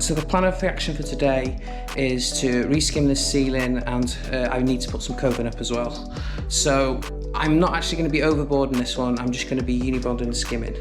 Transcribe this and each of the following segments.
So the plan of action for today is to reskim this ceiling, and I need to put some coving up as well. So I'm not actually going to be overboarding this one, I'm just going to be unibonding and skimming.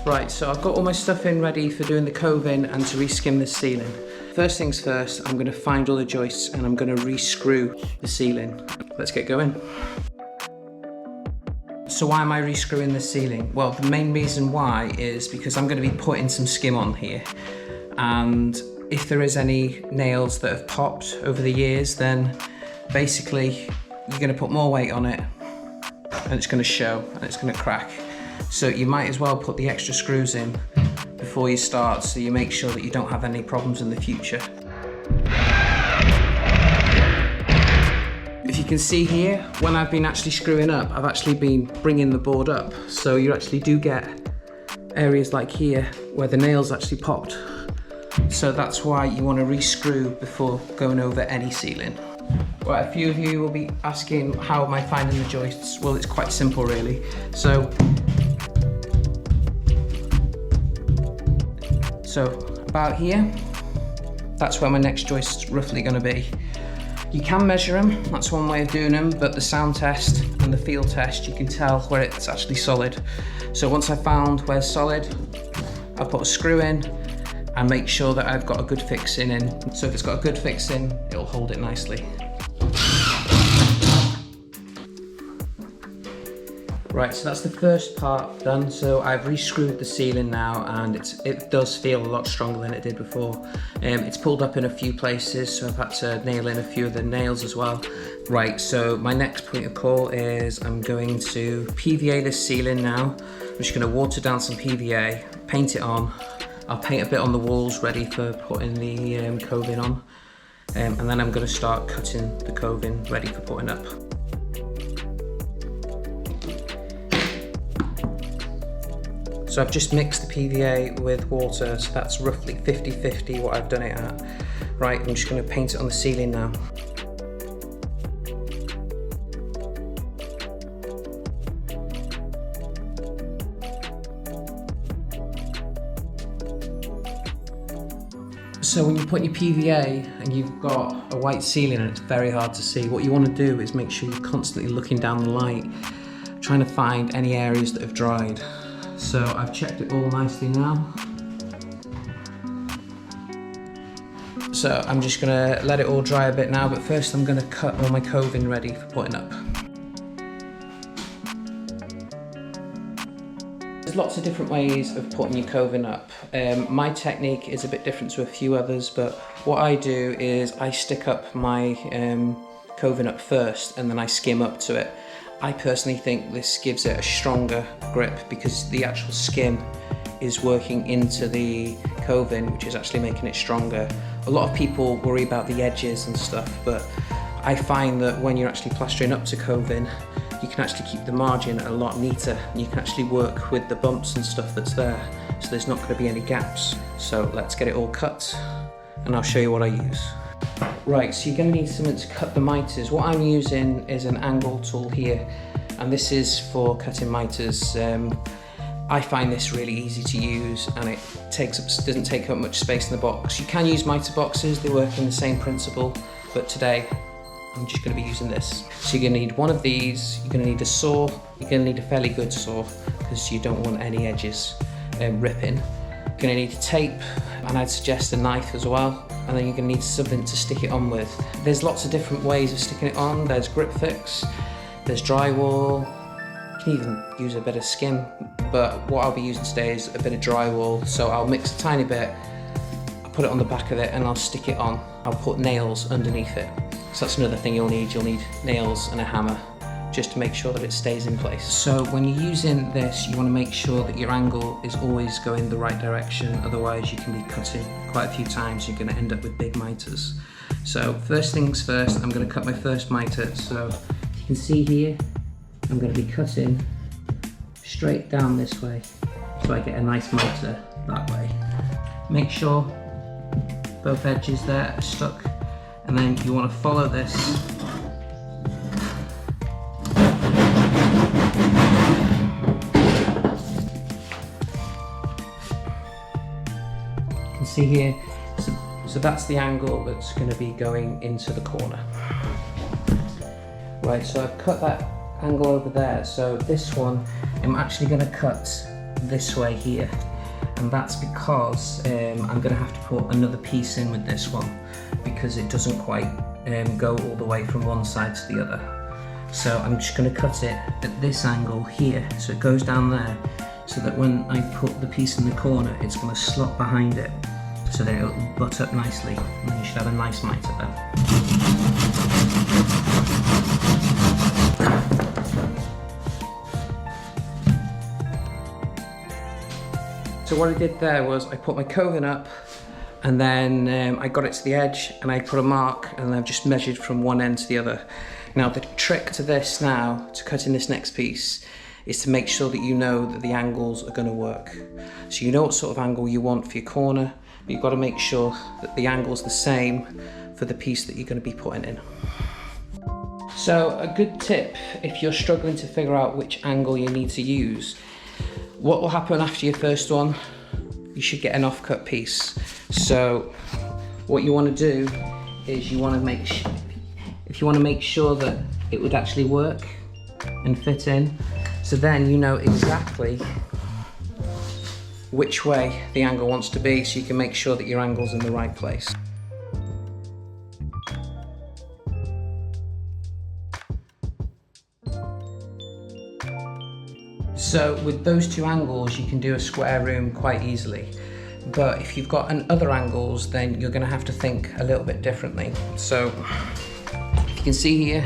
Right, so I've got all my stuff in ready for doing the coving and to reskim the ceiling. First things first, I'm going to find all the joists and I'm going to rescrew the ceiling. Let's get going. So why am I rescrewing the ceiling? Well, the main reason why is because I'm going to be putting some skim on here, and if there is any nails that have popped over the years, then basically you're going to put more weight on it and it's going to show and it's going to crack. So you might as well put the extra screws in before you start, so you make sure that you don't have any problems in the future. If you can see here, when I've been actually screwing up, I've actually been bringing the board up, so you actually do get areas like here where the nails actually popped. So that's why you want to rescrew before going over any ceiling. Right, a few of you will be asking, how am I finding the joists? Well, it's quite simple really. So about here, that's where my next joist's roughly going to be. You can measure them, that's one way of doing them, but the sound test and the feel test, you can tell where it's actually solid. So once I've found where it's solid, I'll put a screw in and make sure that I've got a good fixing in. So if it's got a good fixing, it'll hold it nicely. Right, so that's the first part done. So I've rescrewed the ceiling now, and it does feel a lot stronger than it did before. It's pulled up in a few places, so I've had to nail in a few of the nails as well. Right, so my next point of call is I'm going to PVA this ceiling now. I'm just going to water down some PVA, paint it on. I'll paint a bit on the walls ready for putting the coving on. And then I'm going to start cutting the coving ready for putting up. So I've just mixed the PVA with water, so that's roughly 50-50 what I've done it at. Right, I'm just going to paint it on the ceiling now. So when you put your PVA and you've got a white ceiling and it's very hard to see, what you want to do is make sure you're constantly looking down the light, trying to find any areas that have dried. So I've checked it all nicely now. So I'm just gonna let it all dry a bit now, but first I'm gonna cut all my coving ready for putting up. There's lots of different ways of putting your coving up. My technique is a bit different to a few others, but what I do is I stick up my coving up first and then I skim up to it. I personally think this gives it a stronger grip because the actual skim is working into the coving, which is actually making it stronger. A lot of people worry about the edges and stuff, but I find that when you're actually plastering up to coving, you can actually keep the margin a lot neater, and you can actually work with the bumps and stuff that's there, so there's not going to be any gaps. So let's get it all cut and I'll show you what I use. Right, so you're going to need something to cut the mitres. What I'm using is an angle tool here, and this is for cutting mitres. I find this really easy to use, and it doesn't take up much space in the box. You can use mitre boxes, they work in the same principle, but today I'm just going to be using this. So you're going to need one of these, you're going to need a saw, you're going to need a fairly good saw because you don't want any edges ripping. You're going to need tape, and I'd suggest a knife as well. And then you're going to need something to stick it on with. There's lots of different ways of sticking it on. There's grip fix, there's drywall, you can even use a bit of skim, but what I'll be using today is a bit of drywall. So I'll mix a tiny bit, I'll put it on the back of it and I'll stick it on. I'll put nails underneath it. So that's another thing you'll need nails and a hammer, just to make sure that it stays in place. So when you're using this, you want to make sure that your angle is always going the right direction, otherwise you can be cutting quite a few times, you're going to end up with big mitres. So first things first, I'm going to cut my first mitre. So you can see here, I'm going to be cutting straight down this way, so I get a nice mitre that way. Make sure both edges there are stuck, and then you want to follow this see here, so that's the angle that's going to be going into the corner. Right, so I've cut that angle over there, so this one I'm actually going to cut this way here, and that's because I'm going to have to put another piece in with this one because it doesn't quite go all the way from one side to the other. So I'm just going to cut it at this angle here, so it goes down there, so that when I put the piece in the corner, it's going to slot behind it, so that it'll butt up nicely, and then you should have a nice mitre then. So what I did there was I put my coving up, and then I got it to the edge, and I put a mark, and I've just measured from one end to the other. Now the trick to this now, to cutting this next piece, is to make sure that you know that the angles are going to work. So you know what sort of angle you want for your corner, but you've got to make sure that the angle's the same for the piece that you're going to be putting in. So a good tip, if you're struggling to figure out which angle you need to use, what will happen after your first one, you should get an offcut piece. So what you want to do is you want to make sure that it would actually work and fit in, so then you know exactly which way the angle wants to be, so you can make sure that your angle's in the right place. So with those two angles, you can do a square room quite easily. But if you've got other angles, then you're going to have to think a little bit differently. So you can see here,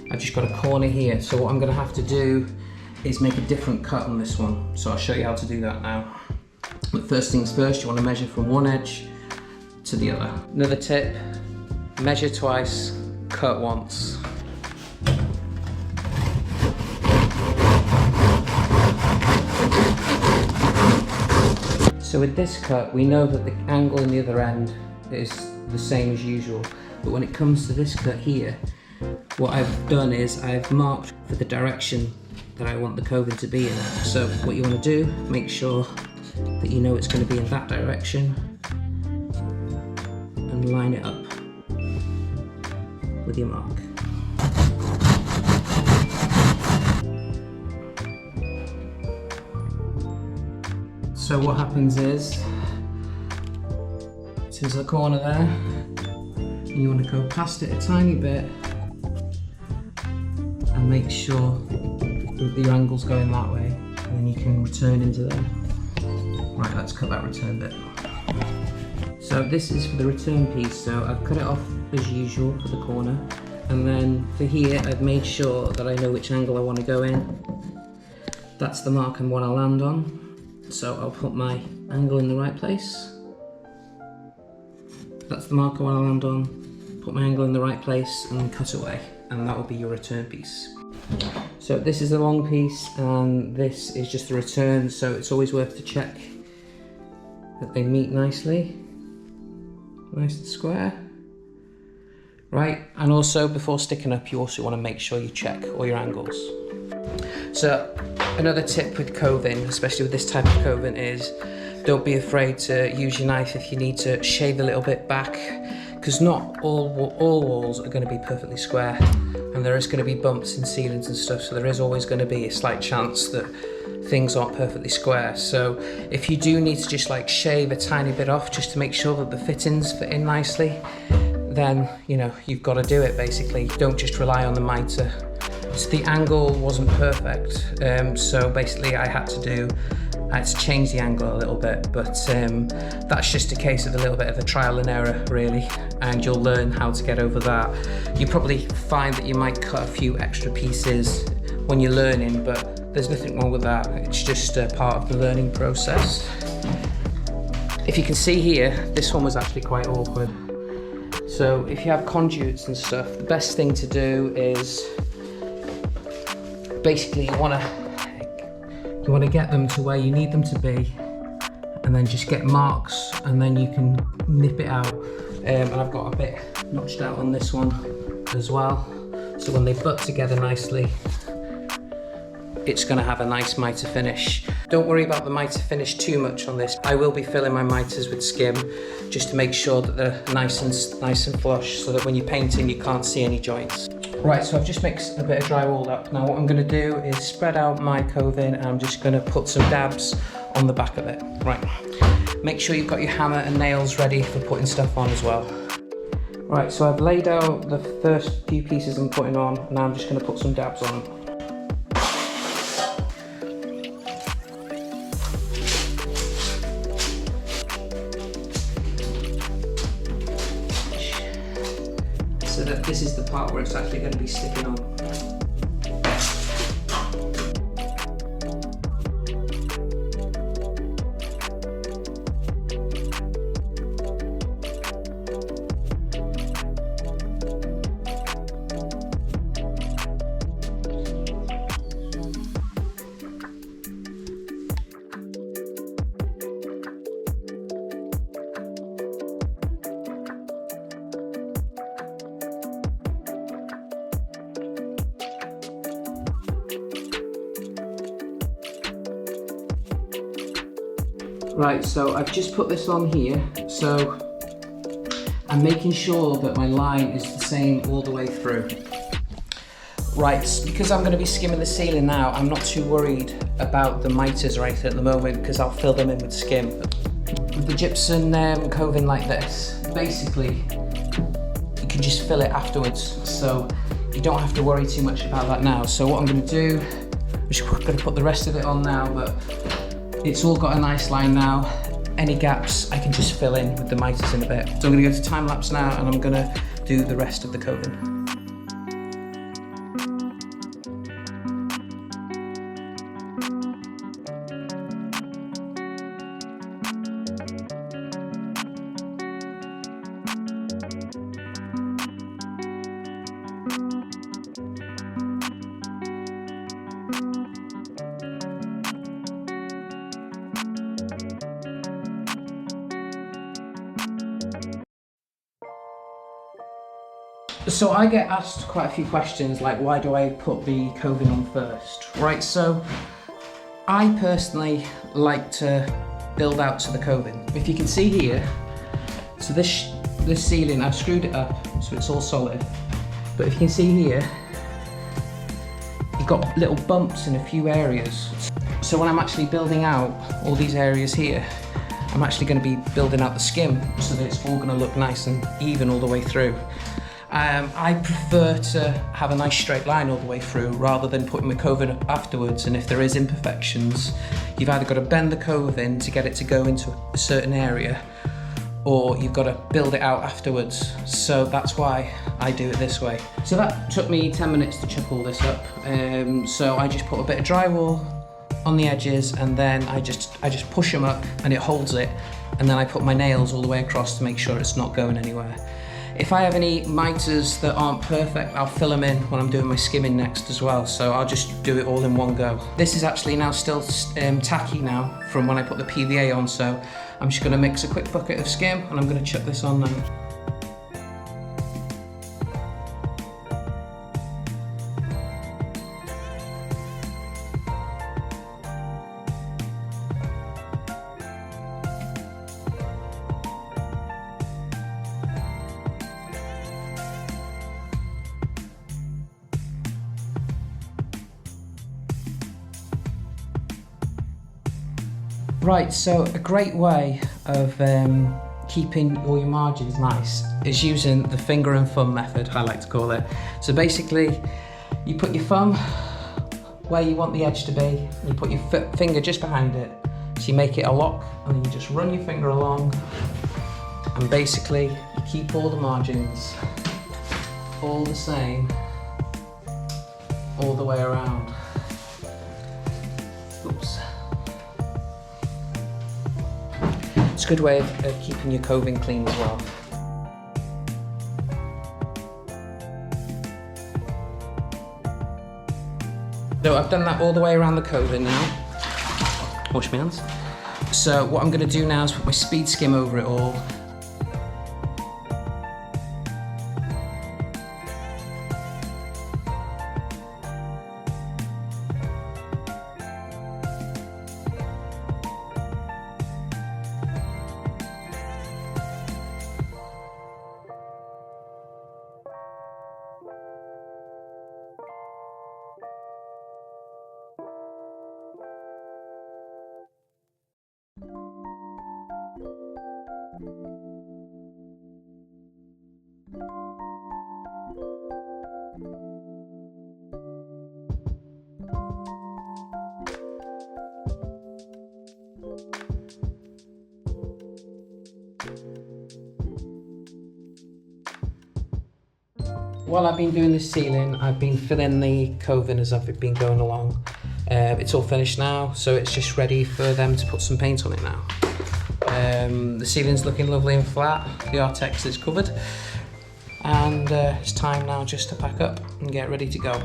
I've just got a corner here. So what I'm going to have to do is make a different cut on this one. So I'll show you how to do that now. But first things first, you want to measure from one edge to the other. Another tip, measure twice, cut once. So with this cut, we know that the angle in the other end is the same as usual. But when it comes to this cut here, what I've done is I've marked for the direction that I want the coving to be in. So what you want to do, make sure that you know it's going to be in that direction, and line it up with your mark. So what happens is, there's the corner there, and you want to go past it a tiny bit and make sure that your angle's going that way, and then you can return into there. Right, let's cut that return bit. So this is for the return piece, so I've cut it off as usual for the corner, and then for here I've made sure that I know which angle I want to go in. That's the mark and what I'll land on. So I'll put my angle in the right place. That's the marker I want to land on. Put my angle in the right place and cut away, and that will be your return piece. So this is the long piece and this is just the return, so it's always worth to check that they meet nicely. Nice and square. Right, and also before sticking up, you also want to make sure you check all your angles. So another tip with coving, especially with this type of coving, is don't be afraid to use your knife if you need to shave a little bit back, because not all walls are going to be perfectly square, and there is going to be bumps in ceilings and stuff, so there is always going to be a slight chance that things aren't perfectly square. So if you do need to just like shave a tiny bit off just to make sure that the fittings fit in nicely, then you know you've got to do it basically. Don't just rely on the mitre. So the angle wasn't perfect, so basically I had to change the angle a little bit, but that's just a case of a little bit of a trial and error really, and you'll learn how to get over that. You probably find that you might cut a few extra pieces when you're learning, but there's nothing wrong with that. It's just a part of the learning process. If you can see here, this one was actually quite awkward. So if you have conduits and stuff, the best thing to do is basically you want to get them to where you need them to be, and then just get marks, and then you can nip it out. And I've got a bit notched out on this one as well, so when they butt together nicely, it's going to have a nice mitre finish. Don't worry about the mitre finish too much on this. I will be filling my mitres with skim just to make sure that they're nice and flush, so that when you're painting you can't see any joints. Right, so I've just mixed a bit of drywall up. Now what I'm going to do is spread out my coving, and I'm just going to put some dabs on the back of it. Right, make sure you've got your hammer and nails ready for putting stuff on as well. Right, so I've laid out the first few pieces I'm putting on, and now I'm just going to put some dabs on. So that this is the part where it's actually going to be sticking on. Right, so I've just put this on here, so I'm making sure that my line is the same all the way through. Right, because I'm going to be skimming the ceiling now, I'm not too worried about the mitres or anything at the moment, because I'll fill them in with skim. With the gypsum coving like this, basically you can just fill it afterwards, so you don't have to worry too much about that now. So what I'm going to do, I'm just going to put the rest of it on now, but it's all got a nice line now. Any gaps I can just fill in with the mitres in a bit. So I'm going to go to time lapse now, and I'm going to do the rest of the coving. So I get asked quite a few questions, like why do I put the coving on first? Right, so I personally like to build out to the coving. If you can see here, so this ceiling, I've screwed it up so it's all solid, but if you can see here, you've got little bumps in a few areas. So when I'm actually building out all these areas here, I'm actually going to be building out the skim so that it's all going to look nice and even all the way through. I prefer to have a nice straight line all the way through rather than putting my coving up afterwards, and if there is imperfections, you've either got to bend the coving to get it to go into a certain area, or you've got to build it out afterwards. So that's why I do it this way. So that took me 10 minutes to chip all this up. So I just put a bit of drywall on the edges, and then I just push them up and it holds it, and then I put my nails all the way across to make sure it's not going anywhere. If I have any mitres that aren't perfect, I'll fill them in when I'm doing my skimming next as well, so I'll just do it all in one go. This is actually now still tacky now from when I put the PVA on, so I'm just going to mix a quick bucket of skim and I'm going to chuck this on now. Right, so a great way of keeping all your margins nice is using the finger and thumb method, I like to call it. So basically, you put your thumb where you want the edge to be, and you put your finger just behind it, so you make it a lock, and then you just run your finger along, and basically you keep all the margins all the same all the way around. Oops. It's a good way of keeping your coving clean as well. So I've done that all the way around the coving now. Wash my hands. So what I'm going to do now is put my speed skim over it all. While I've been doing the ceiling, I've been filling the coving as I've been going along. It's all finished now, so it's just ready for them to put some paint on it now. The ceiling's looking lovely and flat, the Artex is covered, and it's time now just to pack up and get ready to go.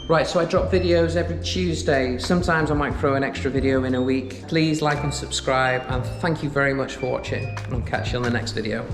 Right, so I drop videos every Tuesday. Sometimes I might throw an extra video in a week. Please like and subscribe, and thank you very much for watching. I'll catch you on the next video.